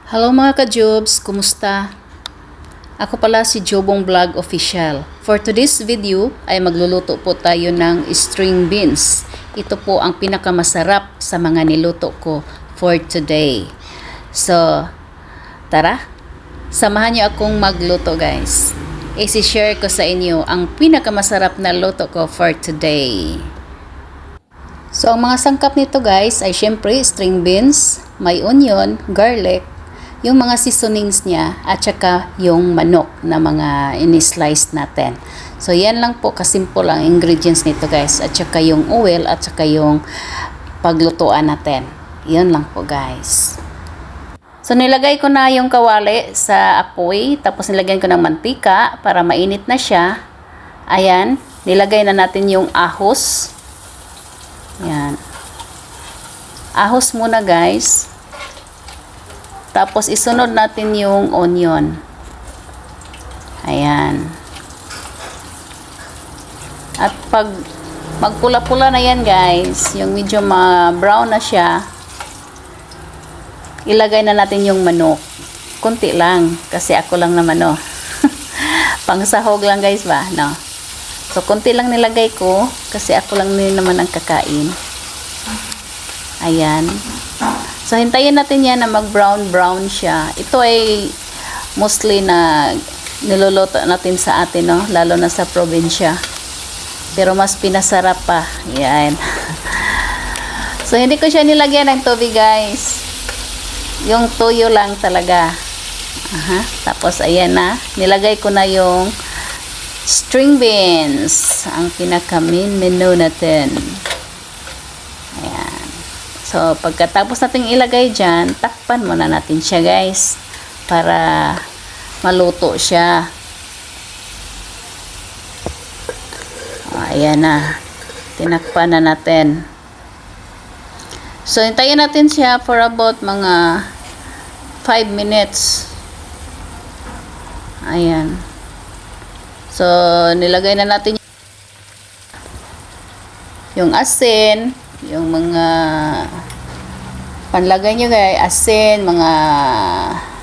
Hello mga ka-Jobs, kumusta? Ako pala si Jobong Vlog Official. For today's video ay magluluto po tayo ng string beans. Ito po ang pinakamasarap sa mga niluto ko for today. So, tara, samahan niyo akong magluto guys. I-share ko sa inyo ang pinakamasarap na luto ko for today. So, ang mga sangkap nito guys ay syempre string beans, may onion, garlic, yung mga seasonings niya at saka yung manok na mga in-slice natin. So yan lang po kasimple ang ingredients nito guys, at saka yung oil at saka yung paglutuan natin. Yan lang po guys. So nilagay ko na yung kawali sa apoy, tapos nilagyan ko ng mantika para mainit na siya. Ayan, nilagay na natin yung ahos. Yan. Ahos muna guys. Tapos isunod natin yung onion. Ayan. At pag magpula-pula na yan guys, yung medyo brown na siya, ilagay na natin yung manok. Kunti lang, kasi ako lang naman pangsahog lang guys ba, no? So kunti lang nilagay ko, kasi ako lang din naman ang kakain. Ayan. So, hintayin natin yan na mag-brown siya. Ito ay mostly na niluluto natin sa atin, no? Lalo na sa probinsya. Pero mas pinasarap pa. Yan. So, hindi ko siya nilagyan ng tubig, guys. Yung tuyo lang talaga. Tapos, ayan na. Nilagay ko na yung string beans. Ang pinaka-main menu natin. Ayan. So, pagkatapos natin ilagay dyan, takpan muna natin siya guys, para maluto siya. Ayan na. Tinakpan na natin. So, hintayin natin siya for about mga 5 minutes. Ayan. So, nilagay na natin yung asin, yung mga panlagay nyo guys, asin, mga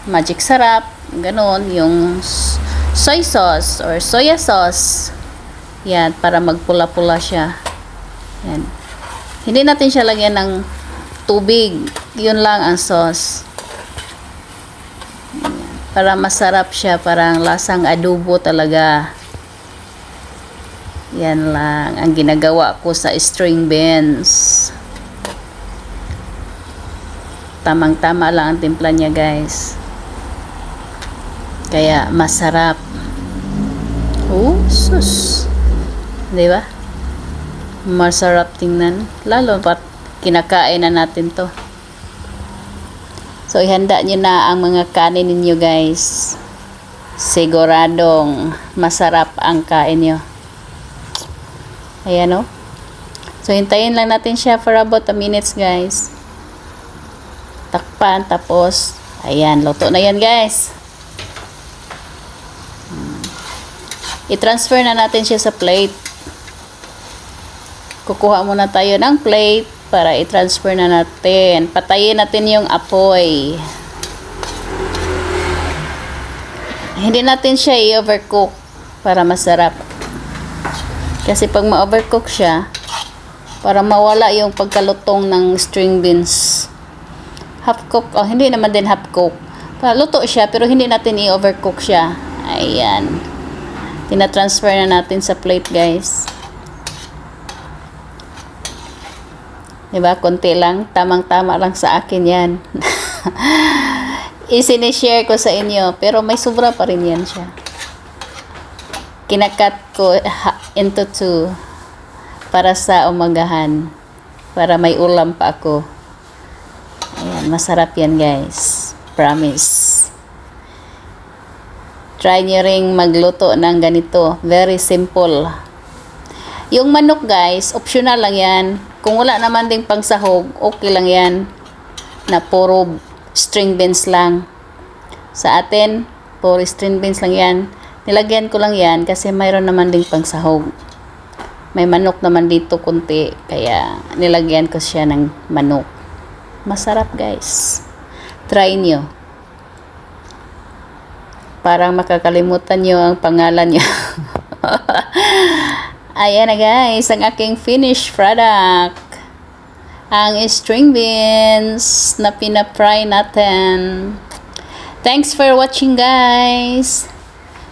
magic sarap, ganon, yung soy sauce or soya sauce. Yan, para magpula-pula siya. Yan. Hindi natin siya lagyan ng tubig. Yun lang ang sauce. Yan. Para masarap siya, parang lasang adobo talaga. Yan lang ang ginagawa ko sa string beans. Tamang-tama lang ang timpla niya guys. Kaya masarap. Oh, sus. Di ba? Masarap tingnan. Lalo pat kinakain na natin to. So, ihanda nyo na ang mga kanin ninyo guys. Siguradong masarap ang kain nyo. Ayan o. So, hintayin lang natin siya for about a minutes guys. Takpan, tapos, ayan, luto na yan guys. I-transfer na natin siya sa plate. Kukuha muna tayo ng plate para i-transfer na natin. Patayin natin yung apoy. Hindi natin siya i-overcook para masarap. Kasi pag ma-overcook siya, para mawala yung pagkalutong ng string beans. Half cook, hindi naman din half cook. Luto siya, pero hindi natin i-overcook siya. Ayan. Tina-transfer na natin sa plate, guys. Diba? Konti lang. Tamang-tama lang sa akin yan. Isinishare ko sa inyo, pero may sobra pa rin yan siya. Kinakat ko into 2 para sa umagahan, para may ulam pa ako. Ayan, masarap yan guys, promise. Try nyo ring magluto ng ganito, very simple. Yung manok guys, optional lang yan. Kung wala naman ding pangsahog, okay lang yan, na puro string beans lang. Sa atin, puro string beans lang yan. Nilagyan ko lang yan kasi mayroon naman ding pangsahog. May manok naman dito kunti, kaya nilagyan ko siya ng manok. Masarap guys. Try nyo. Parang makakalimutan nyo ang pangalan niya. Ayan na guys, ang aking finished product. Ang string beans na pinapry natin. Thanks for watching guys.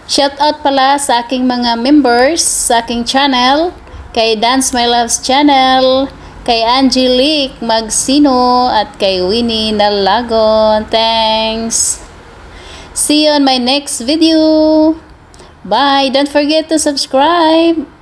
Shout out pala sa aking mga members sa aking channel. Kay Dance My Loves channel, kay Angelique Magsino, at kay Winnie Nalagon. Thanks! See you on my next video. Bye! Don't forget to subscribe!